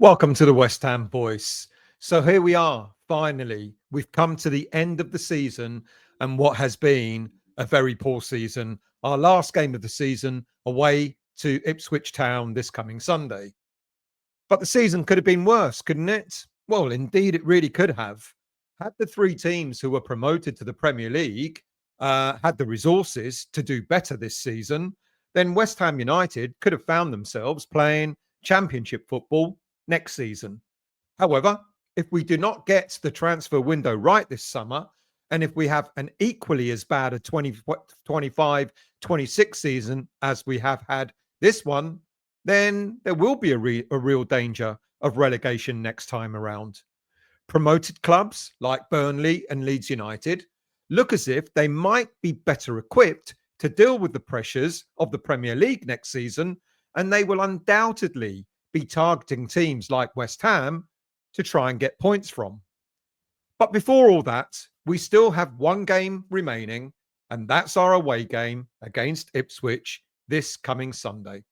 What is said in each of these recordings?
Welcome to the West Ham Voice. So here we are, finally. We've come to the end of the season and what has been a very poor season. Our last game of the season away to Ipswich Town this coming Sunday. But the season could have been worse, couldn't it? Well, indeed, it really could have. Had the three teams who were promoted to the Premier League had the resources to do better this season, then West Ham United could have found themselves playing Championship football next season. However, if we do not get the transfer window right this summer, and if we have an equally as bad a 2025-26 season as we have had this one, then there will be a real danger of relegation next time around. Promoted clubs like Burnley and Leeds United look as if they might be better equipped to deal with the pressures of the Premier League next season, and they will undoubtedly be targeting teams like West Ham to try and get points from. But before all that, we still have one game remaining, and that's our away game against Ipswich this coming Sunday.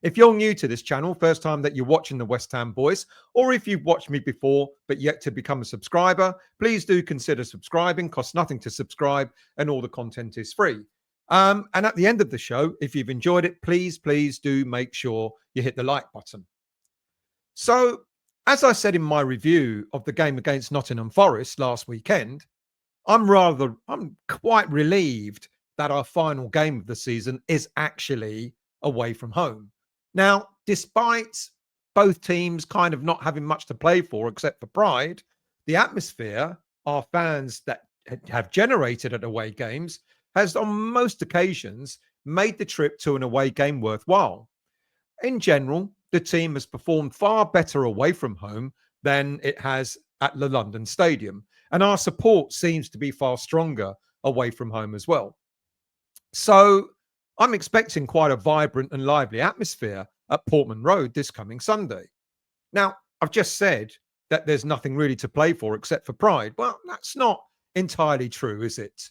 If you're new to this channel, first time that you're watching the West Ham Voice, or if you've watched me before but yet to become a subscriber, please do consider subscribing. Costs nothing to subscribe, and all the content is free. And at the end of the show, if you've enjoyed it, please do make sure you hit the like button. So, as I said in my review of the game against Nottingham Forest last weekend, I'm quite relieved that our final game of the season is actually away from home. Now, despite both teams kind of not having much to play for except for pride, the atmosphere our fans that have generated at away games has on most occasions made the trip to an away game worthwhile. In general, the team has performed far better away from home than it has at the London Stadium, and our support seems to be far stronger away from home as well. So I'm expecting quite a vibrant and lively atmosphere at Portman Road this coming Sunday. Now, I've just said that there's nothing really to play for except for pride. Well, that's not entirely true, is it?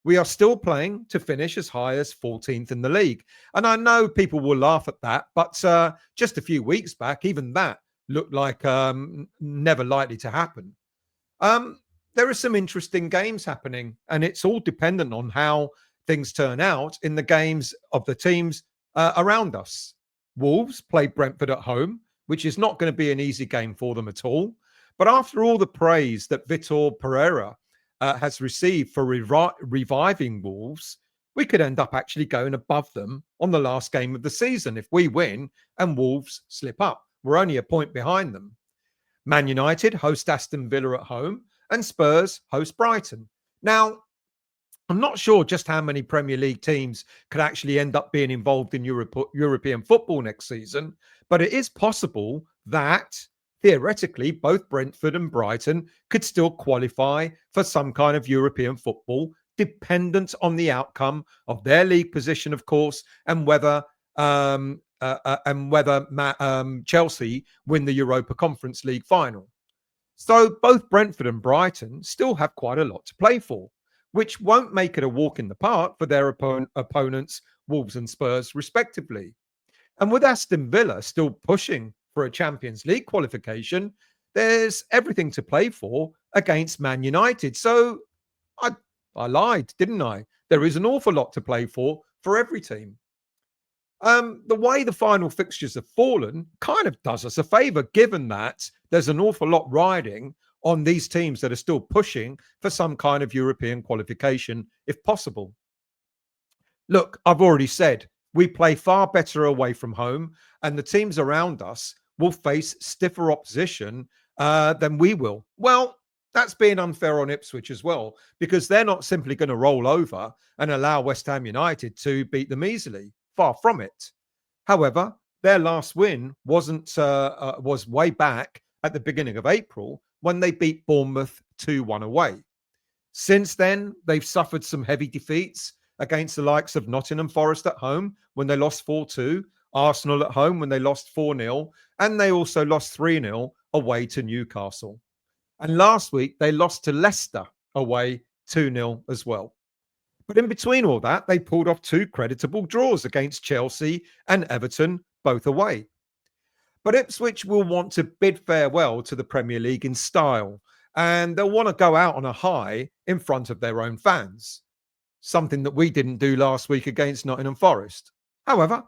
We are still playing to finish as high as 14th in the league. And I know people will laugh at that, but just a few weeks back, even that looked like never likely to happen. There are some interesting games happening, and it's all dependent on how things turn out in the games of the teams around us. Wolves play Brentford at home, which is not going to be an easy game for them at all. But after all the praise that Vitor Pereira has received for reviving Wolves, we could end up actually going above them on the last game of the season if we win and Wolves slip up. We're only a point behind them. Man United host Aston Villa at home and Spurs host Brighton. Now, I'm not sure just how many Premier League teams could actually end up being involved in European football next season, but it is possible that theoretically both Brentford and Brighton could still qualify for some kind of European football, dependent on the outcome of their league position, of course, and whether Chelsea win the Europa Conference League final. So both Brentford and Brighton still have quite a lot to play for, which won't make it a walk in the park for their opponents, Wolves and Spurs, respectively. And with Aston Villa still pushing for a Champions League qualification, there's everything to play for against Man United. So I lied, didn't I? There is an awful lot to play for every team. The way the final fixtures have fallen kind of does us a favour, given that there's an awful lot riding on these teams that are still pushing for some kind of European qualification, if possible. Look, I've already said we play far better away from home, and the teams around us will face stiffer opposition than we will. Well, that's being unfair on Ipswich as well, because they're not simply going to roll over and allow West Ham United to beat them easily. Far from it. However, their last win was way back at the beginning of April when they beat Bournemouth 2-1 away. Since then, they've suffered some heavy defeats against the likes of Nottingham Forest at home when they lost 4-2, Arsenal at home when they lost 4-0, and they also lost 3-0 away to Newcastle. And last week, they lost to Leicester away 2-0 as well. But in between all that, they pulled off two creditable draws against Chelsea and Everton, both away. But Ipswich will want to bid farewell to the Premier League in style, and they'll want to go out on a high in front of their own fans, something that we didn't do last week against Nottingham Forest. However,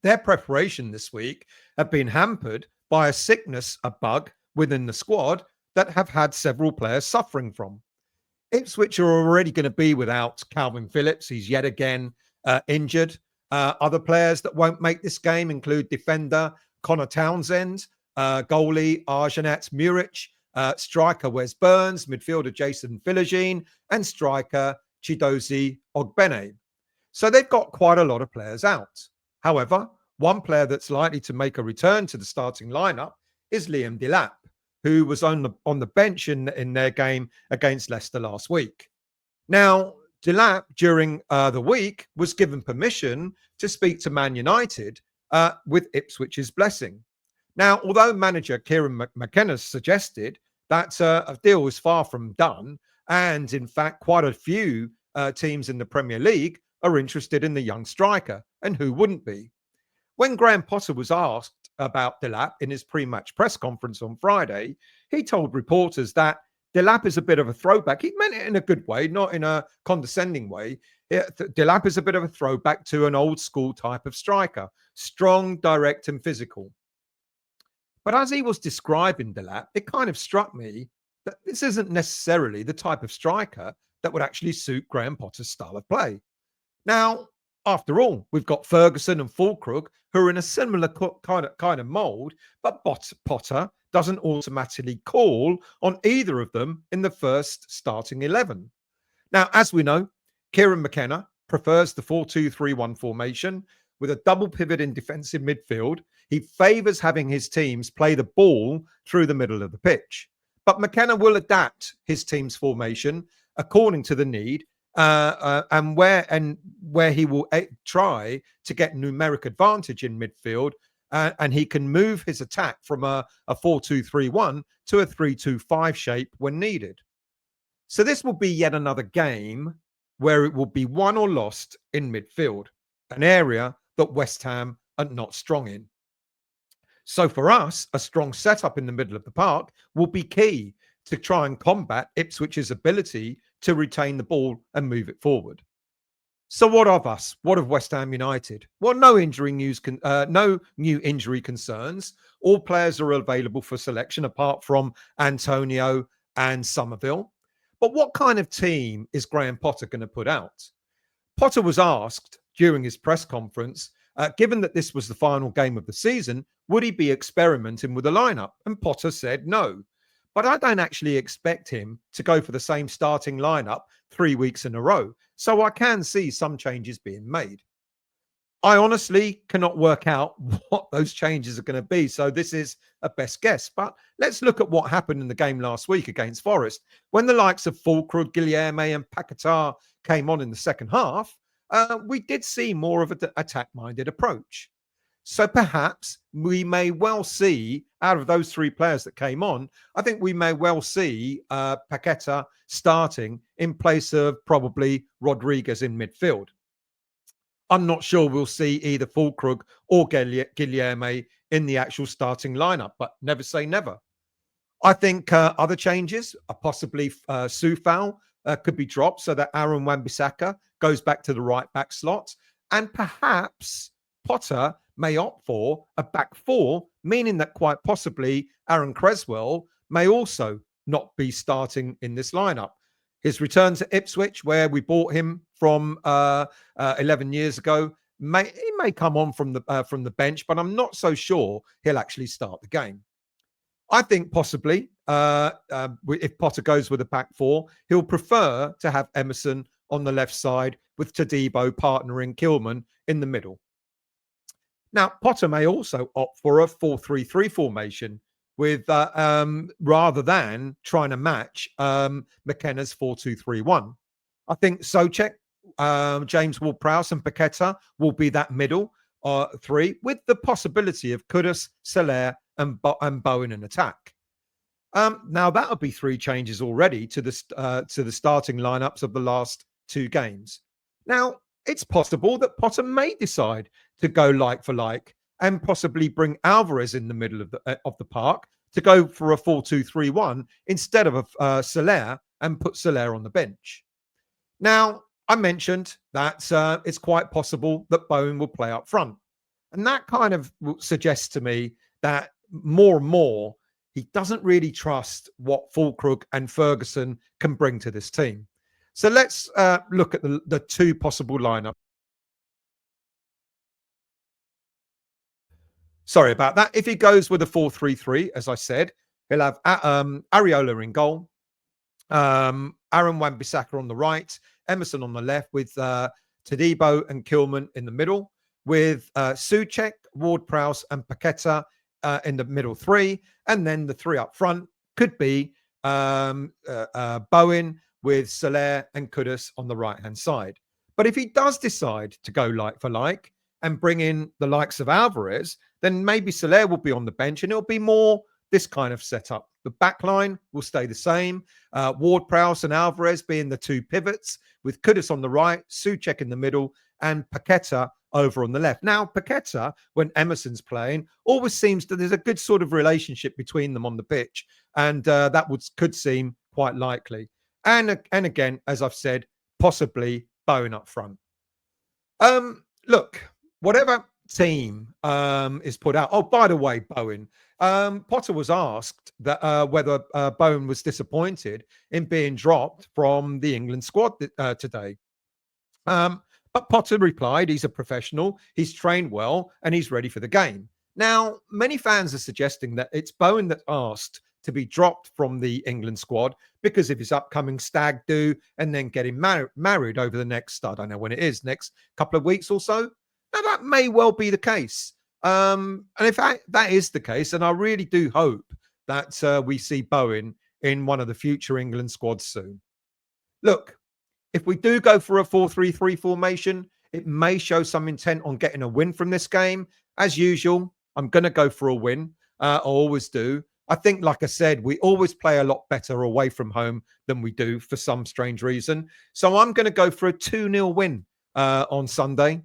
their preparation this week have been hampered by a sickness, a bug within the squad that have had several players suffering from. Ipswich are already going to be without Calvin Phillips. He's yet again injured. Other players that won't make this game include defender Connor Townsend, goalie Arjanet Muric, striker Wes Burns, midfielder Jason Philogene, and striker Chidozie Ogbene. So they've got quite a lot of players out. However, one player that's likely to make a return to the starting lineup is Liam Delap, who was on the bench in their game against Leicester last week. Now, Delap, during the week, was given permission to speak to Man United with Ipswich's blessing. Now, although manager Kieran McKenna suggested that a deal is far from done, and in fact, quite a few teams in the Premier League are interested in the young striker, and who wouldn't be? When Graham Potter was asked about Delap in his pre-match press conference on Friday, he told reporters that Delap is a bit of a throwback. He meant it in a good way, not in a condescending way. Delap is a bit of a throwback to an old school type of striker, strong, direct, and physical. But as he was describing Delap, it kind of struck me that this isn't necessarily the type of striker that would actually suit Graham Potter's style of play. Now, after all, we've got Ferguson and Fulkrug who are in a similar kind of mould, but Potter doesn't automatically call on either of them in the first starting 11. Now, as we know, Kieran McKenna prefers the 4-2-3-1 formation with a double pivot in defensive midfield. He favours having his teams play the ball through the middle of the pitch. But McKenna will adapt his team's formation according to the need, and where he will try to get numeric advantage in midfield, and he can move his attack from a 4-2-3-1 to a 3-2-5 shape when needed. So this will be yet another game where it will be won or lost in midfield, an area that West Ham are not strong in. So for us, a strong setup in the middle of the park will be key to try and combat Ipswich's ability to retain the ball and move it forward. So what of us? What of West Ham United? Well, no new injury concerns. All players are available for selection apart from Antonio and Somerville. But what kind of team is Graham Potter going to put out? Potter was asked during his press conference, given that this was the final game of the season, would he be experimenting with a lineup? And Potter said no. But I don't actually expect him to go for the same starting lineup 3 weeks in a row. So I can see some changes being made. I honestly cannot work out what those changes are going to be. So this is a best guess. But let's look at what happened in the game last week against Forest. When the likes of Fulkrug, Guilherme and Paqueta came on in the second half, we did see more of an attack-minded approach. So perhaps we may well see, out of those three players that came on, I think we may well see Paqueta starting in place of probably Rodriguez in midfield. I'm not sure we'll see either Fulkrug or Guilherme in the actual starting lineup, but never say never. I think other changes are possibly Soufal could be dropped so that Aaron Wan-Bissaka goes back to the right back slot. And perhaps Potter may opt for a back four, meaning that quite possibly Aaron Creswell may also not be starting in this lineup. His return to Ipswich, where we bought him from 11 years ago, he may come on from the bench, but I'm not so sure he'll actually start the game. I think possibly if Potter goes with a back four, he'll prefer to have Emerson on the left side with Todibo partnering Kilman in the middle. Now, Potter may also opt for a 4-3-3 formation with rather than trying to match McKenna's 4-2-3-1. I think Souček, James Ward-Prowse and Paqueta will be that middle three, with the possibility of Kudus, Soler and Bowen in attack. Now, that'll be three changes already to the starting lineups of the last two games. Now, it's possible that Potter may decide to go like for like and possibly bring Alvarez in the middle of the park to go for a 4-2-3-1 instead of Soler, and put Soler on the bench. Now, I mentioned that it's quite possible that Bowen will play up front. And that kind of suggests to me that more and more, he doesn't really trust what Fulkrug and Ferguson can bring to this team. So let's look at the two possible lineups. Sorry about that. If he goes with a 4-3-3, as I said, he'll have Areola in goal, Aaron Wan-Bissaka on the right, Emerson on the left, with Todibo and Kilman in the middle, with Souček, Ward-Prowse and Paqueta in the middle three. And then the three up front could be Bowen with Soler and Kudus on the right-hand side. But if he does decide to go like for like and bring in the likes of Alvarez, then maybe Soler will be on the bench and it'll be more this kind of setup. The back line will stay the same. Ward-Prowse and Alvarez being the two pivots, with Kudus on the right, Souček in the middle, and Paqueta over on the left. Now, Paqueta, when Emerson's playing, always seems that there's a good sort of relationship between them on the pitch, and that could seem quite likely. And again, as I've said, possibly Bowen up front. Look, whatever team is put out. Oh, by the way, Bowen. Potter was asked that whether Bowen was disappointed in being dropped from the England squad today. But Potter replied, he's a professional, he's trained well, and he's ready for the game. Now, many fans are suggesting that it's Bowen that asked to be dropped from the England squad because of his upcoming stag do and then getting married over the next, I don't know when it is, next couple of weeks or so. Now, that may well be the case. And if that is the case, and I really do hope that we see Bowen in one of the future England squads soon. Look, if we do go for a 4-3-3 formation, it may show some intent on getting a win from this game. As usual, I'm going to go for a win. I always do. I think, like I said, we always play a lot better away from home than we do for some strange reason. So I'm going to go for a 2-0 win on Sunday.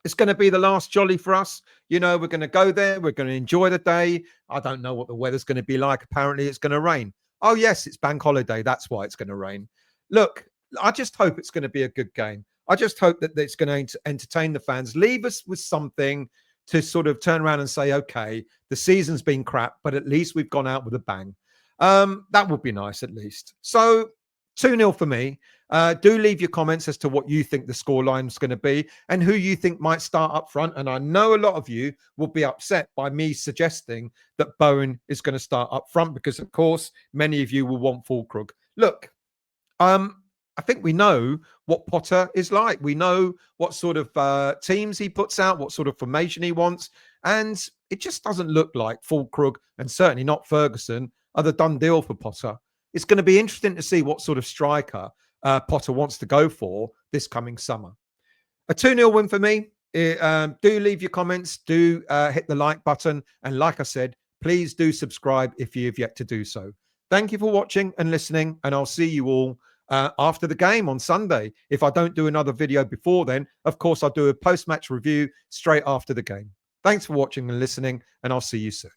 It's going to be the last jolly for us. You know, we're going to go there. We're going to enjoy the day. I don't know what the weather's going to be like. Apparently, it's going to rain. Oh, yes, it's bank holiday. That's why it's going to rain. Look, I just hope it's going to be a good game. I just hope that it's going to entertain the fans, leave us with something to sort of turn around and say, okay, the season's been crap, but at least we've gone out with a bang. That would be nice, at least. So 2-0 for me. Do leave your comments as to what you think the scoreline is going to be and who you think might start up front. And I know a lot of you will be upset by me suggesting that Bowen is going to start up front because, of course, many of you will want Fulkrug. Look, I think we know what Potter is like. We know what sort of teams he puts out, what sort of formation he wants. And it just doesn't look like Fulkrug and certainly not Ferguson are the done deal for Potter. It's going to be interesting to see what sort of striker Potter wants to go for this coming summer. A 2-0 win for me. Do leave your comments. Do hit the like button. And like I said, please do subscribe if you have yet to do so. Thank you for watching and listening. And I'll see you all after the game on Sunday. If I don't do another video before then, of course, I'll do a post-match review straight after the game. Thanks for watching and listening, and I'll see you soon.